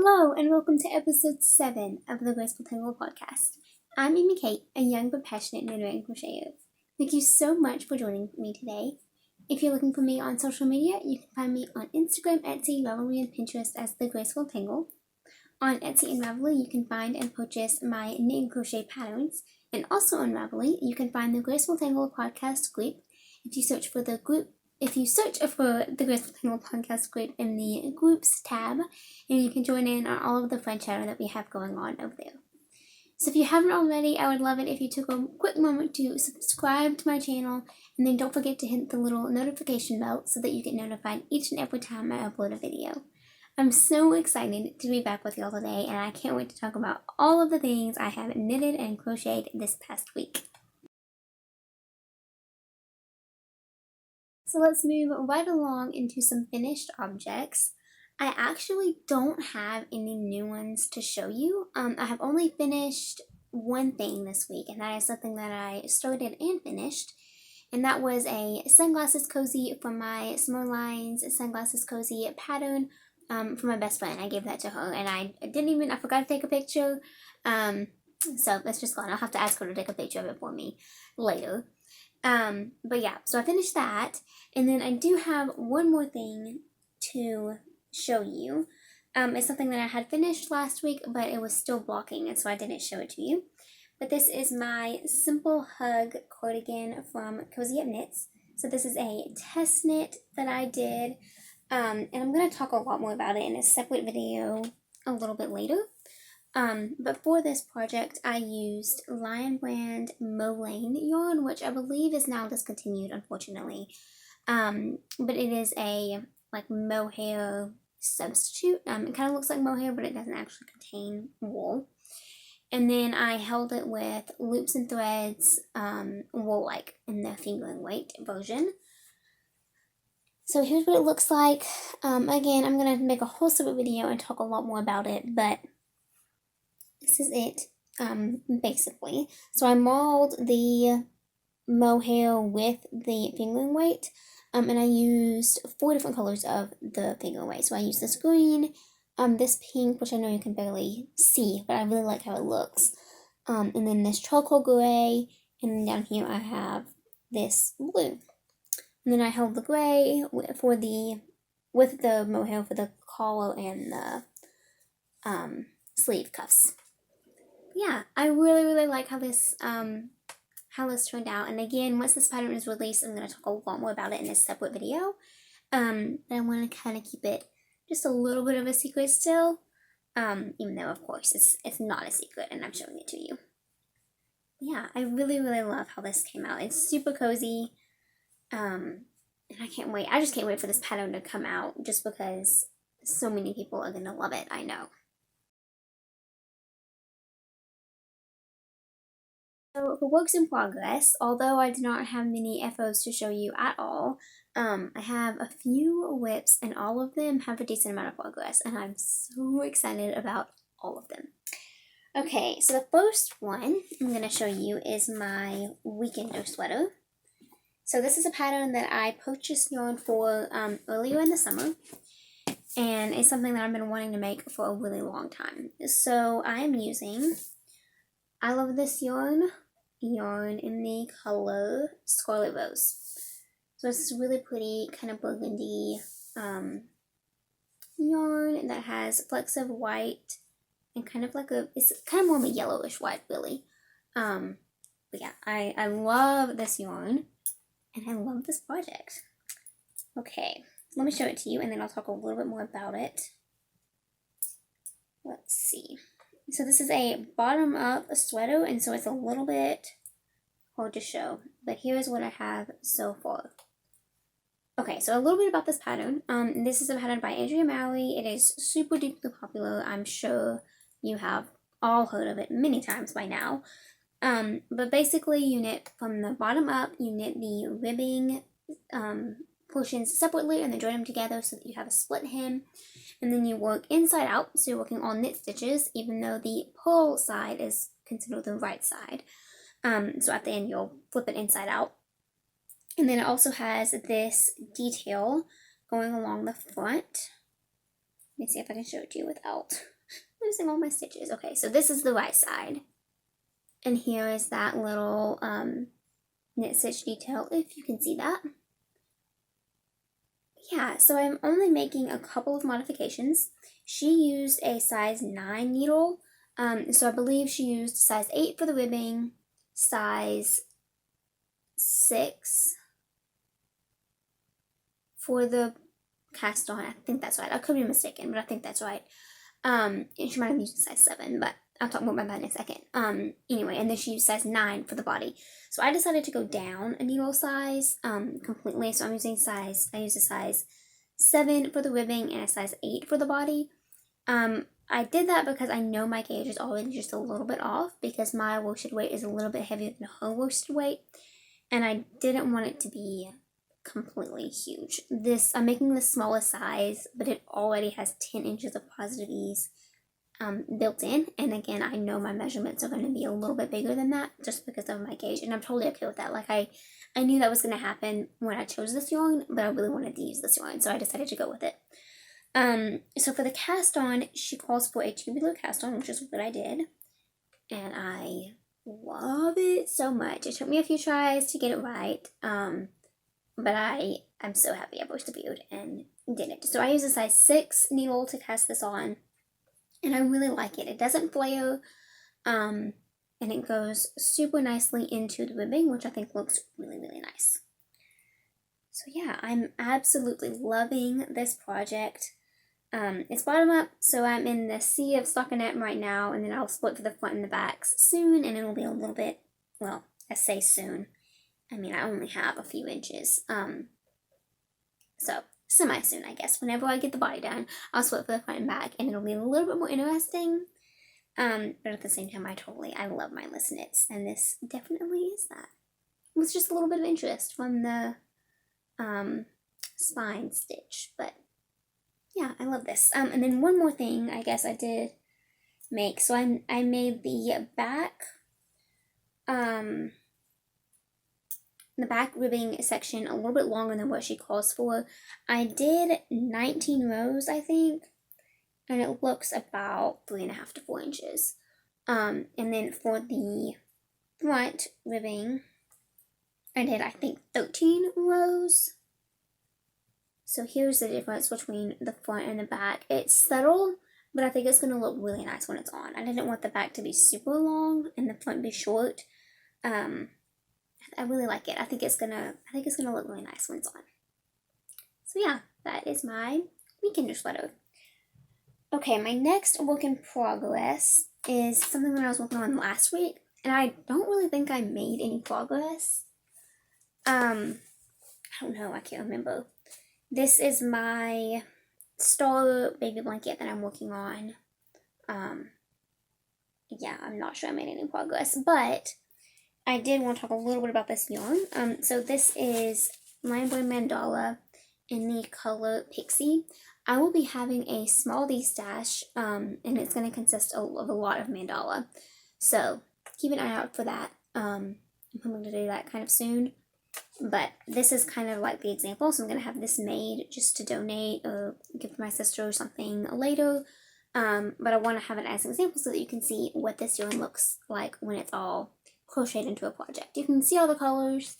Hello and welcome to episode 7 of the Graceful Tangle podcast. I'm Amy Kate, a young but passionate knitter and crocheter. Thank you so much for joining me today. If you're looking for me on social media, you can find me on Instagram, Etsy, Ravlery, and Pinterest as The Graceful Tangle. On Etsy and Ravlery, you can find and purchase my knit and crochet patterns. And also on Ravlery, you can find the Graceful Tangle podcast group. If you search for the Graceful Tangle podcast group in the groups tab, and you can join in on all of the fun chatter that we have going on over there. So if you haven't already, I would love it if you took a quick moment to subscribe to my channel, and then don't forget to hit the little notification bell so that you get notified each and every time I upload a video. I'm so excited to be back with y'all today, and I can't wait to talk about all of the things I have knitted and crocheted this past week. So let's move right along into some finished objects. I actually don't have any new ones to show you. I have only finished one thing this week, and that is something that I started and finished. And that was a sunglasses cozy from my Small Lines Sunglasses Cozy pattern from my best friend. I gave that to her, and I forgot to take a picture. So that's just gone. I'll have to ask her to take a picture of it for me later. But yeah, so I finished that, and then I do have one more thing to show you. It's something that I had finished last week, but it was still blocking, and so I didn't show it to you. But this is my Simple Hug cardigan from Cozy Up Knits. So this is a test knit that I did, and I'm going to talk a lot more about it in a separate video a little bit later. But for this project, I used Lion Brand Mulane yarn, which I believe is now discontinued, unfortunately. But it is a mohair substitute. It kind of looks like mohair, but it doesn't actually contain wool. And then I held it with loops and threads, wool-like in the fingering weight version. So here's what it looks like. Again, I'm going to make a whole separate video and talk a lot more about it, but this is it, basically. So I mauled the mohair with the fingering weight, and I used 4 different colors of the fingering weight. So I used this green, this pink, which I know you can barely see, but I really like how it looks, and then this charcoal gray, and then down here I have this blue. And then I held the gray with the mohair for the collar and the sleeve cuffs. Yeah, I really like how this turned out. And again, once this pattern is released, I'm going to talk a lot more about it in a separate video. But I want to kind of keep it just a little bit of a secret still, even though of course it's not a secret and I'm showing it to you. Yeah, I really love how this came out. It's super cozy, and I can't wait. I just can't wait for this pattern to come out, just because so many people are going to love it, I know. So for works in progress, although I do not have many FOs to show you at all, I have a few whips, and all of them have a decent amount of progress, and I'm so excited about all of them. Okay, so the first one I'm going to show you is my Weekender sweater. So this is a pattern that I purchased yarn for earlier in the summer, and it's something that I've been wanting to make for a really long time. So I'm using I Love This yarn in the color Scarlet Rose. So it's this really pretty kind of burgundy yarn that has flecks of white and kind of it's kind of more of a yellowish white, really. But yeah, I love this yarn, and I love this project. Okay, let me show it to you, and then I'll talk a little bit more about it. Let's see. So this is a bottom-up sweater, and so it's a little bit hard to show, but here's what I have so far. Okay, so a little bit about this pattern. This is a pattern by Andrea Mowry. It is super duper popular. I'm sure you have all heard of it many times by now. But basically you knit from the bottom up, you knit the ribbing portions separately and then join them together so that you have a split hem. And then you work inside out, so you're working all knit stitches, even though the purl side is considered the right side. So at the end you'll flip it inside out. And then it also has this detail going along the front. Let me see if I can show it to you without Losing all my stitches. Okay, so this is the right side. And here is that little knit stitch detail, if you can see that. Yeah, so I'm only making a couple of modifications. She used a size 9 needle, so I believe she used size 8 for the ribbing, size 6 for the cast on. I think that's right. I could be mistaken, but I think that's right. And she might have used size 7, but I'll talk more about that in a second. Anyway, and then she used size 9 for the body. So I decided to go down a needle size, completely. So I used a size 7 for the ribbing and a size 8 for the body. I did that because I know my gauge is already just a little bit off because my worsted weight is a little bit heavier than her worsted weight. And I didn't want it to be completely huge. I'm making the smallest size, but it already has 10 inches of positive ease built in. And again, I know my measurements are going to be a little bit bigger than that just because of my gauge, and I'm totally okay with that. Like I knew that was going to happen when I chose this yarn, but I really wanted to use this yarn, so I decided to go with it. So for the cast on, she calls for a tubular cast on, which is what I did, and I love it so much. It took me a few tries to get it right, but I'm so happy I persevered and did it. So I use a size 6 needle to cast this on, and I really like it. It doesn't flare, and it goes super nicely into the ribbing, which I think looks really, really nice. So yeah, I'm absolutely loving this project. It's bottom up, so I'm in the sea of stockinette right now, and then I'll split for the front and the backs soon, and it'll be a little bit, well, I say soon. I mean, I only have a few inches, so semi-soon, I guess. Whenever I get the body done, I'll split for the front and back, and it'll be a little bit more interesting, but at the same time, I love mindless knits, and this definitely is that. With just a little bit of interest from the, spine stitch, but yeah, I love this. And then one more thing I guess I did make. So I made the back ribbing section a little bit longer than what she calls for. I did 19 rows, I think, and it looks about 3.5 to 4 inches. And then for the front ribbing, I did, I think, 13 rows. So here's the difference between the front and the back. It's subtle, but I think it's going to look really nice when it's on. I didn't want the back to be super long and the front be short. I really like it. I think it's gonna look really nice when it's on. So yeah, that is my weekender sweater. Okay, my next work in progress is something that I was working on last week, and I don't really think I made any progress. I don't know, I can't remember. This is my star baby blanket that I'm working on. Yeah, I'm not sure I made any progress, but I did want to talk a little bit about this yarn. So this is Lion Boy Mandala in the color Pixie. I will be having a small D stash, and it's going to consist of a lot of mandala. So keep an eye out for that. I'm hoping to do that kind of soon. But this is kind of like the example, so I'm going to have this made just to donate or give to my sister or something later. But I want to have it as an example so that you can see what this yarn looks like when it's all crocheted into a project. You can see all the colors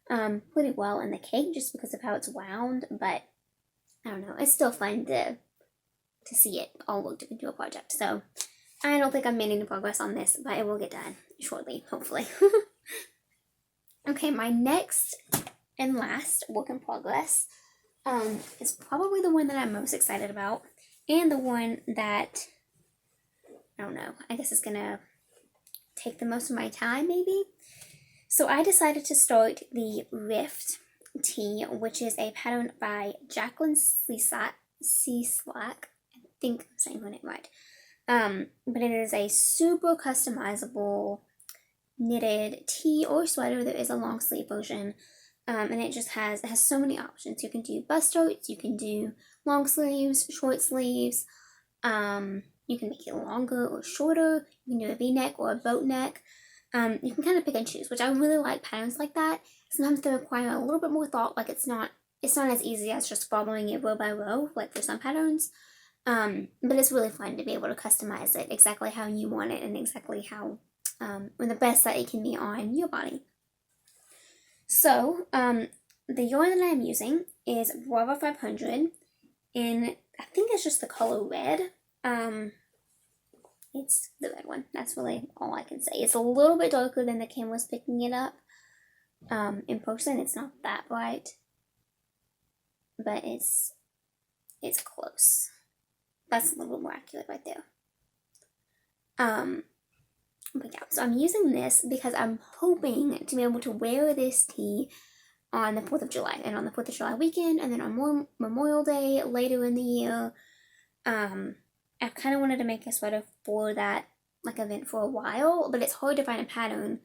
pretty well in the cake just because of how it's wound, but I don't know, it's still fun to see it all worked into a project. So I don't think I've made any progress on this, but it will get done shortly, hopefully. Okay, my next and last work in progress is probably the one that I'm most excited about, and the one that, I don't know, I guess it's gonna take the most of my time, maybe. So I decided to start the Rift tee, which is a pattern by Jacqueline C. Slack. I think I'm saying her name right. But it is a super customizable knitted tee or sweater. There is a long sleeve version, and it has so many options. You can do bust starts, you can do long sleeves, short sleeves. You can make it longer or shorter. You can do a V-neck or a boat neck. You can kind of pick and choose, which I really like patterns like that. Sometimes they require a little bit more thought. Like it's not as easy as just following it row by row, like for some patterns. But it's really fun to be able to customize it exactly how you want it and exactly how, the best that it can be on your body. So, the yarn that I'm using is Brava 500, and I think it's just the color red. It's the red one. That's really all I can say. It's a little bit darker than the camera's picking it up. In person, it's not that bright, but it's close. That's a little bit more accurate right there. But yeah, so I'm using this because I'm hoping to be able to wear this tee on the 4th of July and on the 4th of July weekend, and then on Memorial Day later in the year. I've kind of wanted to make a sweater for that event for a while, but it's hard to find a pattern,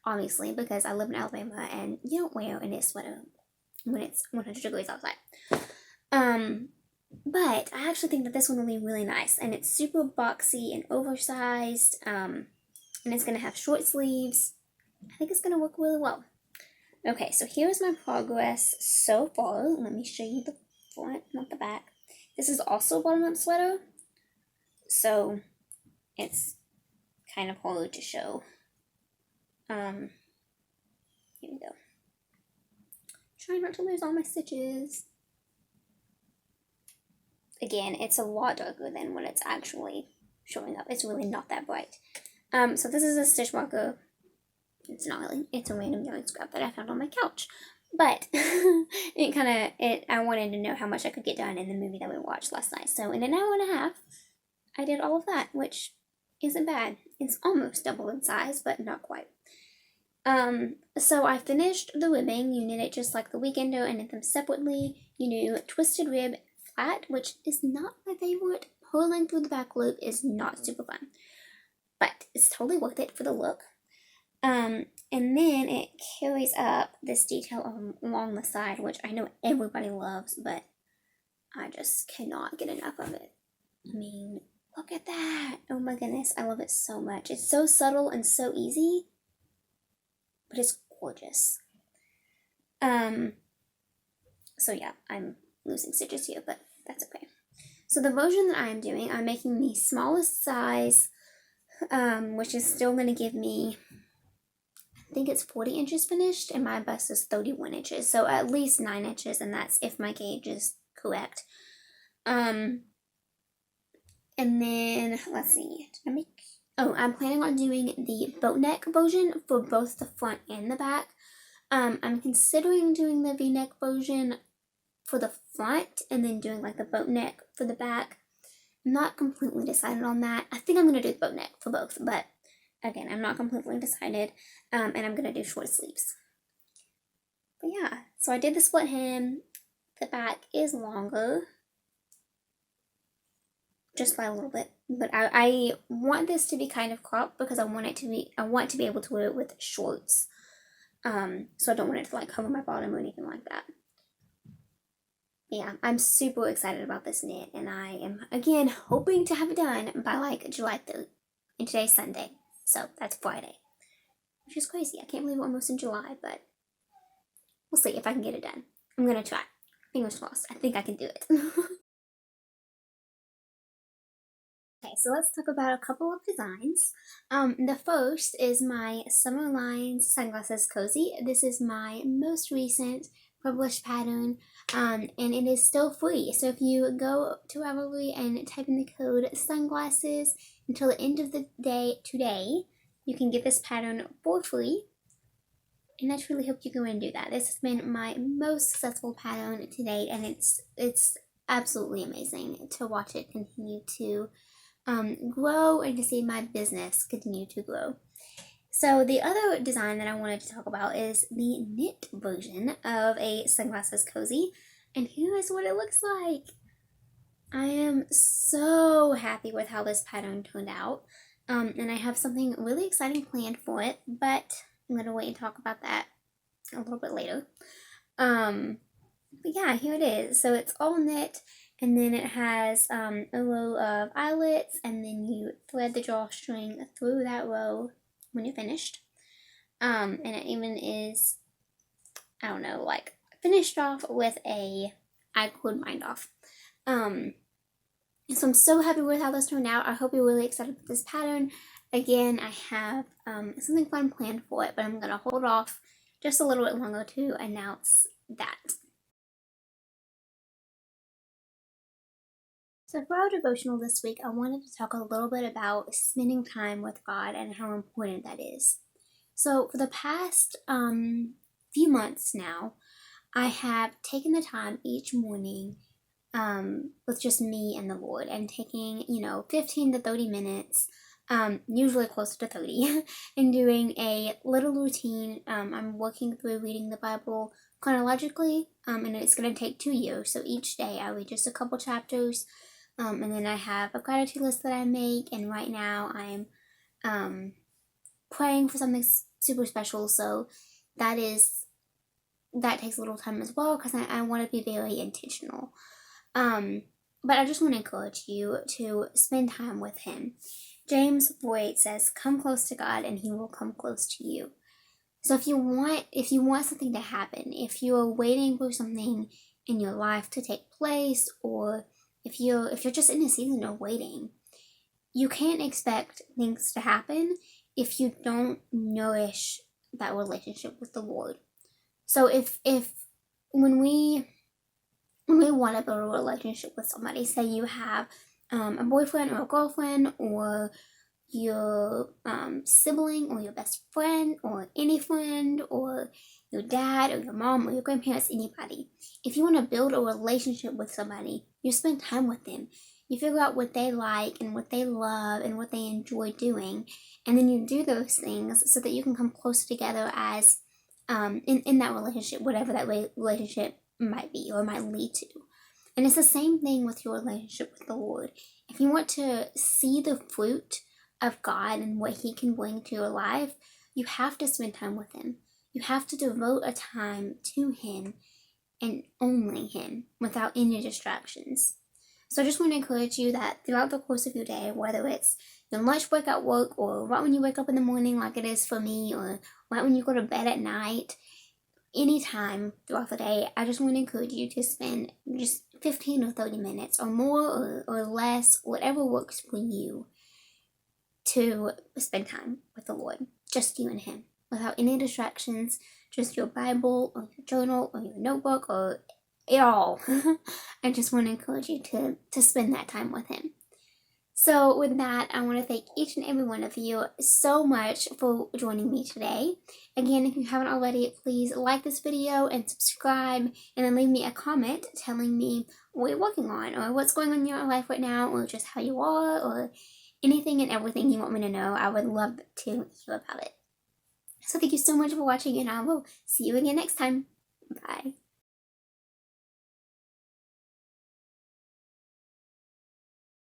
obviously, because I live in Alabama and you don't wear a knit sweater when it's 100 degrees outside. But I actually think that this one will be really nice, and it's super boxy and oversized, and it's going to have short sleeves. I think it's going to work really well. Okay, so here's my progress so far. Let me show you the front, not the back. This is also a bottom-up sweater, so it's kind of hard to show. Here we go. Try not to lose all my stitches. Again, it's a lot darker than what it's actually showing up. It's really not that bright. So this is a stitch marker. It's not really. It's a random yarn scrap that I found on my couch. But I wanted to know how much I could get done in the movie that we watched last night. So in an hour and a half, I did all of that, which isn't bad. It's almost double in size, but not quite. So I finished the ribbing. You knit it just like the Weekender and knit them separately. You do twisted rib flat, which is not my favorite. Pulling through the back loop is not super fun, but it's totally worth it for the look. And then it carries up this detail along the side, which I know everybody loves, but I just cannot get enough of it. I mean, look at that. Oh my goodness, I love it so much. It's so subtle and so easy, but it's gorgeous. So yeah, I'm losing stitches here, but that's okay. So the version that I'm doing, I'm making the smallest size, which is still going to give me, I think it's 40 inches finished, and my bust is 31 inches, so at least 9 inches, and that's if my gauge is correct. And then, let's see, I'm planning on doing the boat neck version for both the front and the back. I'm considering doing the V-neck version for the front, and then doing like the boat neck for the back. I'm not completely decided on that. I think I'm going to do the boat neck for both, but again, I'm not completely decided, and I'm going to do short sleeves. But yeah, so I did the split hem. The back is longer, just by a little bit, but I want this to be kind of cropped because I want to be able to wear it with shorts. So I don't want it to like cover my bottom or anything like that. Yeah, I'm super excited about this knit, and I am again hoping to have it done by like July 3rd, and today's Sunday. So that's Friday, which is crazy. I can't believe we're almost in July, but we'll see if I can get it done. I'm going to try. Fingers crossed. I think I can do it. Okay, so let's talk about a couple of designs. The first is my Summer Lines Sunglasses Cozy. This is my most recent published pattern, and it is still free. So if you go to Ravlery and type in the code sunglasses until the end of the day today, you can get this pattern for free. And I truly hope you go and do that. This has been my most successful pattern to date, and it's absolutely amazing to watch it continue to grow and to see my business continue to grow. So the other design that I wanted to talk about is the knit version of a Sunglasses Cozy, and here is what it looks like. I am so happy with how this pattern turned out, and I have something really exciting planned for it, but I'm going to wait and talk about that a little bit later. But yeah, here it is. So it's all knit, and then it has a row of eyelets, and then you thread the drawstring through that row when you're finished. And it even is, I don't know, like finished off with a I could mind off. So I'm so happy with how this turned out. I hope you're really excited with this pattern. Again, I have something fun planned for it, but I'm going to hold off just a little bit longer to announce that. So for our devotional this week, I wanted to talk a little bit about spending time with God and how important that is. So for the past few months now, I have taken the time each morning with just me and the Lord, and taking 15 to 30 minutes, usually closer to 30, and doing a little routine. I'm working through reading the Bible chronologically, and it's going to take 2 years. So each day I read just a couple chapters, and then I have a gratitude list that I make. And right now I'm praying for something super special. So that takes a little time as well, because I want to be very intentional. But I just want to encourage you to spend time with Him. James 4:8 says, "Come close to God, and He will come close to you." So if you want something to happen, if you're waiting for something in your life to take place, or if you're just in a season of waiting, you can't expect things to happen if you don't nourish that relationship with the Lord. So if when we want to build a relationship with somebody, say you have a boyfriend or a girlfriend, or your sibling, or your best friend, or any friend, or your dad or your mom or your grandparents, anybody. If you want to build a relationship with somebody, you spend time with them. You figure out what they like and what they love and what they enjoy doing, and then you do those things so that you can come closer together as in that relationship, whatever that relationship might be or might lead to. And it's the same thing with your relationship with the Lord. If you want to see the fruit of God and what He can bring to your life, you have to spend time with Him. You have to devote a time to Him and only Him without any distractions. So I just want to encourage you that throughout the course of your day, whether it's your lunch break at work, or right when you wake up in the morning like it is for me, or right when you go to bed at night, anytime throughout the day, I just want to encourage you to spend just 15 or 30 minutes or more, or less, whatever works for you, to spend time with the Lord. Just you and Him, without any distractions, just your Bible or your journal or your notebook or it all. I just want to encourage you to spend that time with Him. So with that, I want to thank each and every one of you so much for joining me today. Again, if you haven't already, please like this video and subscribe, and then leave me a comment telling me what you're working on, or what's going on in your life right now, or just how you are, or anything and everything you want me to know. I would love to hear about it. So thank you so much for watching, and I will see you again next time. Bye.